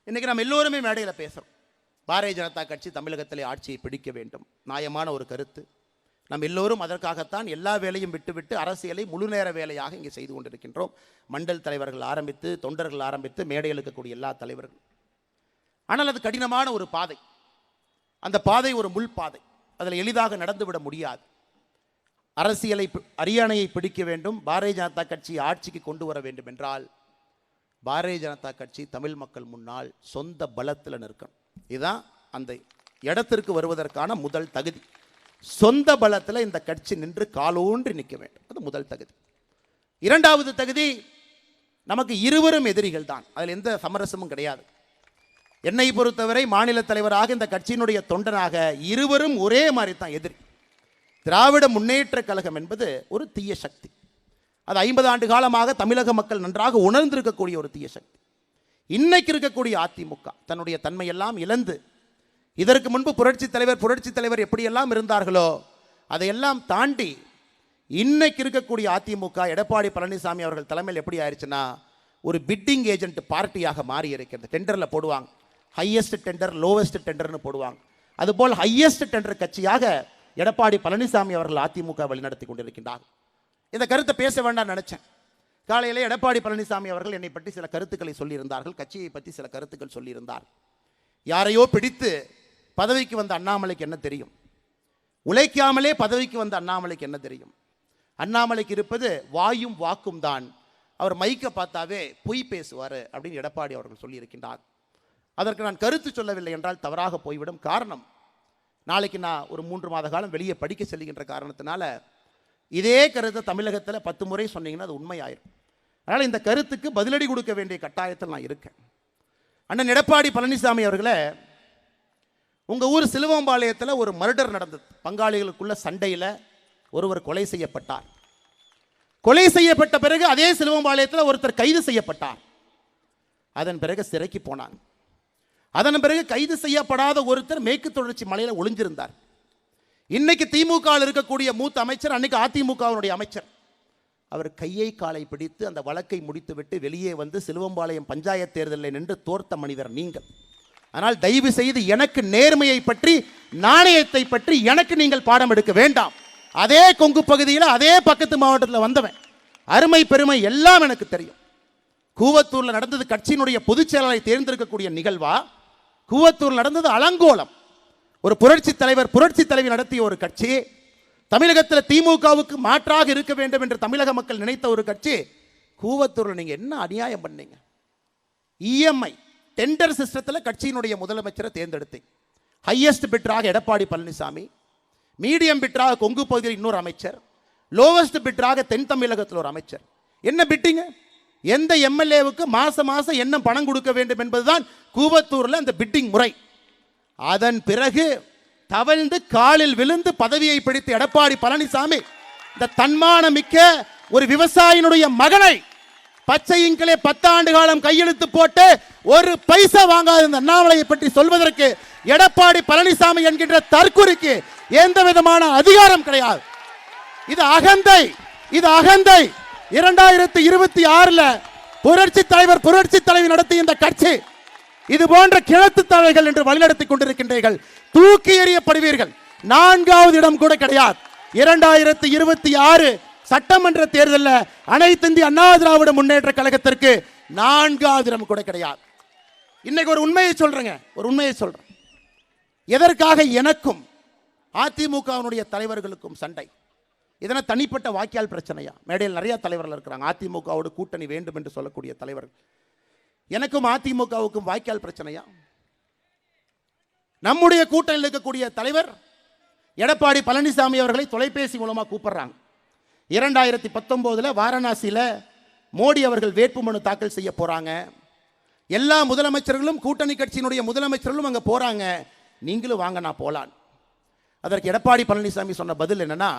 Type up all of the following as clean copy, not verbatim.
இன்றைக்கி நம்ம எல்லோருமே மேடையில் பேசுகிறோம். பாரதிய ஜனதா கட்சி தமிழகத்திலே ஆட்சியை பிடிக்க வேண்டும், நியாயமான ஒரு கருத்து. நம்ம எல்லோரும் அதற்காகத்தான் எல்லா வேலையும் விட்டுவிட்டு அரசியலை முழு நேர வேலையாக இங்கே செய்து கொண்டிருக்கின்றோம். மண்டல் தலைவர்கள் ஆரம்பித்து, தொண்டர்கள் ஆரம்பித்து, மேடையில் இருக்கக்கூடிய எல்லா தலைவர்கள். ஆனால் அது கடினமான ஒரு பாதை. அந்த பாதை ஒரு முள் பாதை. அதில் எளிதாக நடந்துவிட முடியாது. அரசியலை அரியணையை பிடிக்க வேண்டும், பாரதிய ஜனதா கட்சியை ஆட்சிக்கு கொண்டு வர வேண்டும் என்றால் பாரதிய ஜனதா கட்சி தமிழ் மக்கள் முன்னால் சொந்த பலத்தில் நிற்கணும். இதுதான் அந்த இடத்திற்கு வருவதற்கான முதல் தகுதி. சொந்த பலத்தில் இந்த கட்சி நின்று காலூன்றி நிற்க வேண்டும். அது முதல் தகுதி. இரண்டாவது தகுதி, நமக்கு இருவரும் எதிரிகள் தான், அதில் எந்த சமரசமும் கிடையாது. என்னை பொறுத்தவரை மாநில தலைவராக இந்த கட்சியினுடைய தொண்டனாக இருவரும் ஒரே மாதிரி தான் எதிரி. திராவிட முன்னேற்ற கழகம் என்பது ஒரு தீய சக்தி. அது 50 ஆண்டு காலமாக தமிழக மக்கள் நன்றாக உணர்ந்திருக்கக்கூடிய ஒரு தீய சக்தி. இன்னைக்கு இருக்கக்கூடிய அதிமுக தன்னுடைய தன்மையெல்லாம் இழந்து, இதற்கு முன்பு புரட்சி தலைவர் எப்படியெல்லாம் இருந்தார்களோ அதையெல்லாம் தாண்டி இன்னைக்கு இருக்கக்கூடிய அதிமுக எடப்பாடி பழனிசாமி அவர்கள் தலைமையில் எப்படி ஆயிடுச்சுன்னா ஒரு பிட்டிங் ஏஜென்ட் பார்ட்டியாக மாறி இருக்கிறது. டெண்டரில் போடுவாங்க, ஹையஸ்ட் டெண்டர் லோவஸ்ட் டெண்டர்னு போடுவாங்க. அதுபோல் ஹையஸ்ட் டெண்டர் கட்சியாக எடப்பாடி பழனிசாமி அவர்கள் அதிமுக வழிநடத்தி கொண்டிருக்கின்றார். இந்த கருத்தை பேச வேண்டாம் நினைச்சேன். காலையிலே எடப்பாடி பழனிசாமி அவர்கள் என்னை பற்றி சில கருத்துக்களை சொல்லியிருந்தார்கள், கட்சியை பற்றி சில கருத்துக்கள் சொல்லியிருந்தார். யாரையோ பிடித்து பதவிக்கு வந்த அண்ணாமலைக்கு என்ன தெரியும்? உழைக்காமலே பதவிக்கு வந்த அண்ணாமலைக்கு என்ன தெரியும்? அண்ணாமலைக்கு இருப்பது வாயும் வாக்கும் தான். அவர் மைக்கை பார்த்தாவே பொய் பேசுவார் அப்படின்னு எடப்பாடி அவர்கள் சொல்லியிருக்கின்றார். அதற்கு நான் கருத்து சொல்லவில்லை என்றால் தவறாக போய்விடும். காரணம், நாளைக்கு நான் ஒரு 3 மாத காலம் வெளியே படிக்க செல்கின்ற காரணத்தினால இதே கருத்தை தமிழகத்தில் 10 முறை சொன்னீங்கன்னா அது உண்மையாயிரும். அதனால் இந்த கருத்துக்கு பதிலடி கொடுக்க வேண்டிய கட்டாயத்தில் நான் இருக்கேன். அண்ணன் எடப்பாடி பழனிசாமி அவர்களே, உங்கள் ஊர் சிலுவம்பாளையத்தில் ஒரு மர்டர் நடந்தது. பங்காளிகளுக்குள்ள சண்டையில் ஒருவர் கொலை செய்யப்பட்டார். கொலை செய்யப்பட்ட பிறகு அதே சிலுவம்பாளையத்தில் ஒருத்தர் கைது செய்யப்பட்டார். அதன் பிறகு சிறைக்கு போனாங்க. அதன் பிறகு கைது செய்யப்படாத ஒருத்தர் மேற்கு தொடர்ச்சி மலையில் ஒளிஞ்சிருந்தார். இன்னைக்கு திமுக இருக்கக்கூடிய மூத்த அமைச்சர், அன்னைக்கு அதிமுகவினுடைய அமைச்சர், அவர் கையை காலை பிடித்து அந்த வழக்கை முடித்துவிட்டு வெளியே வந்து சிலுவம்பாளையம் பஞ்சாயத்து தேர்தலில் நின்று தோர்த்த மனிதர் நீங்கள். ஆனால் தயவு செய்து எனக்கு நேர்மையை பற்றி, நாணயத்தை பற்றி எனக்கு நீங்கள் பாடம் எடுக்க வேண்டாம். அதே கொங்கு பகுதியில் அதே பக்கத்து மாவட்டத்தில் வந்தவன், அருமை பெருமை எல்லாம் எனக்கு தெரியும். கூவத்தூரில் நடந்தது கட்சியினுடைய பொதுச் செயலாளரை தேர்ந்தெடுக்கக்கூடிய நிகழ்வா? கூவத்தூர் நடந்தது அலங்கோலம். ஒரு புரட்சி தலைவி நடத்திய ஒரு கட்சி, தமிழகத்தில் திமுகவுக்கு மாற்றாக இருக்க வேண்டும் என்று தமிழக மக்கள் நினைத்த ஒரு கட்சி. கூவத்தூரில் நீங்கள் என்ன அநியாயம் பண்ணீங்க? இஎம்ஐ டெண்டர் சிஸ்டத்தில் கட்சியினுடைய முதலமைச்சரை தேர்ந்தெடுத்தீங்க. ஹையஸ்ட் பிட்டராக எடப்பாடி பழனிசாமி, மீடியம் பிட்டராக கொங்கு பகுதியில் இன்னொரு அமைச்சர், லோவஸ்ட் பிட்டராக தென் தமிழகத்தில் ஒரு அமைச்சர். என்ன பிட்டிங்க? எந்த எம்எல்ஏவுக்கு மாசம் என்ன பணம் கொடுக்க வேண்டும் என்பதுதான் கூவத்தூரில் அந்த பிட்டிங் முறை. அதன் பிறகு தவழ்ந்து காலில் விழுந்து பதவியை பிடித்த எடப்பாடி பழனிசாமி இந்த தன்மான மிக்க ஒரு விவசாயினுடைய மகனை பச்சை இங்கிலே 10 ஆண்டு காலம் கையெழுத்து போட்டு ஒரு பைசா வாங்காத இந்த அண்ணாமலையை பற்றி சொல்வதற்கு எடப்பாடி பழனிசாமி என்கின்ற தற்குறிக்கு எந்த விதமான அதிகாரம் கிடையாது. இது அகந்தை, இது அகந்தை. 2026 புரட்சி தலைவி நடத்திய இந்த கட்சி இது போன்ற கிழத்து தலைகள் என்று வழிநடத்தி கொண்டிருக்கின்றீர்கள். தூக்கி எறியப்படுவீர்கள். 4வது இடம் கூட கிடையாது. 2026 சட்டமன்ற தேர்தலில் அனைத்து இந்திய அண்ணா திராவிட முன்னேற்ற கழகத்திற்கு 4வது இடம் கூட கிடையாது. இன்னைக்கு ஒரு உண்மையை சொல்றேன். எதற்காக எனக்கும் அதிமுகவினுடைய தலைவர்களுக்கும் சண்டை? இதனை தனிப்பட்ட வாக்கியால் பிரச்சனையா? மேடையில் நிறைய தலைவர்கள் இருக்கிறாங்க, அதிமுகவோடு கூட்டணி வேண்டும் என்று சொல்லக்கூடிய தலைவர்கள். எனக்கும் அதிமுகவுக்கும் வாய்க்கால் பிரச்சனையா? நம்முடைய கூட்டணியில் இருக்கக்கூடிய தலைவர் எடப்பாடி பழனிசாமி அவர்களை தொலைபேசி மூலமாக கூப்பிடுறாங்க. 2019 வாரணாசியில் மோடி அவர்கள் வேட்புமனு தாக்கல் செய்ய போறாங்க. எல்லா முதலமைச்சர்களும், கூட்டணி கட்சியினுடைய முதலமைச்சர்களும் அங்கே போறாங்க. நீங்களும் வாங்க, நான் போலான். அதற்கு எடப்பாடி பழனிசாமி சொன்ன பதில் என்னன்னா,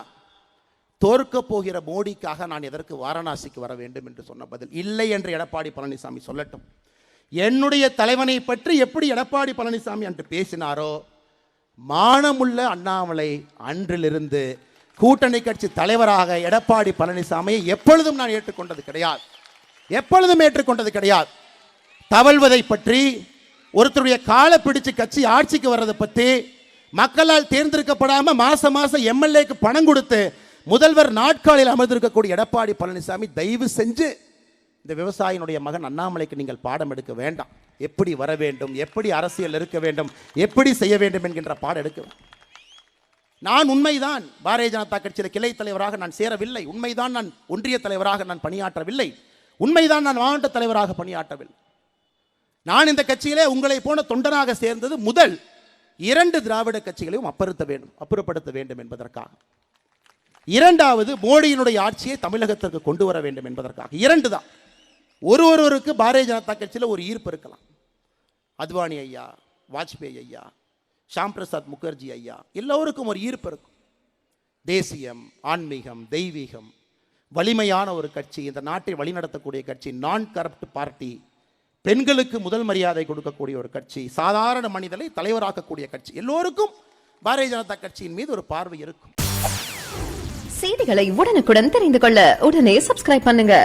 தோற்க போகிற மோடிக்காக நான் எதற்கு வாரணாசிக்கு வர வேண்டும் என்று சொன்ன பதில். இல்லை என்று எடப்பாடி பழனிசாமி சொல்லட்டும். என்னுடைய தலைவனை பற்றி எப்படி எடப்பாடி பழனிசாமி அன்று பேசினாரோ, மானமுள்ள அண்ணாமலை அன்றிலிருந்து கூட்டணி கட்சி தலைவராக எடப்பாடி பழனிசாமியை எப்பொழுதும் நான் ஏற்றுக்கொண்டது கிடையாது. தவழ்வதை பற்றி, ஒருத்தருடைய காலை பிடிச்சு கட்சி ஆட்சிக்கு வர்றதை பத்தி, மக்களால் தேர்ந்தெடுக்கப்படாம மாசம் மாசம் எம்எல்ஏக்கு பணம் கொடுத்து முதல்வர் நாட்காலில் அமர்ந்திருக்கக்கூடிய எடப்பாடி பழனிசாமி, தயவு செஞ்சு இந்த விவசாயினுடைய மகன் அண்ணாமலைக்கு நீங்கள் பாடம் எடுக்க வேண்டாம். எப்படி வர வேண்டும், எப்படி அரசியல் இருக்க வேண்டும், எப்படி செய்ய வேண்டும் என்கின்ற பாடம் எடுக்க வேண்டும். நான் உண்மைதான் பாரதிய ஜனதா கட்சியில் கிளை தலைவராக நான் சேரவில்லை. உண்மைதான் நான் ஒன்றிய தலைவராக நான் பணியாற்றவில்லை. உண்மைதான் நான் மாவட்ட தலைவராக பணியாற்றவில்லை. நான் இந்த கட்சியிலே உங்களை போன தொண்டனாக சேர்ந்தது முதல் 2 திராவிட கட்சிகளையும் அப்புறப்படுத்த வேண்டும் என்பதற்காக. 2வது மோடியினுடைய ஆட்சியை தமிழகத்திற்கு கொண்டு வர வேண்டும் என்பதற்காக. 2 தான். ஒருவருக்கு பாரதிய ஜனதா கட்சியில் ஒரு ஈர்ப்பு இருக்கலாம். அத்வானி ஐயா, வாஜ்பேயி ஐயா, ஷாம் பிரசாத் முகர்ஜி ஐயா, எல்லோருக்கும் ஒரு ஈர்ப்பு இருக்கும். தேசியம், ஆன்மீகம், தெய்வீகம், வலிமையான ஒரு கட்சி, இந்த நாட்டை வழிநடத்தக்கூடிய கட்சி, நான் கரப்ட் பார்ட்டி, பெண்களுக்கு முதல் மரியாதை கொடுக்கக்கூடிய ஒரு கட்சி, சாதாரண மனிதனை தலைவராக்கக்கூடிய கட்சி, எல்லோருக்கும் பாரதிய ஜனதா கட்சியின் மீது ஒரு பார்வை இருக்கும். செய்திகளை உடனுக்குடன் தெரிந்து கொள்ள உடனே சப்ஸ்கிரைப் பண்ணுங்க.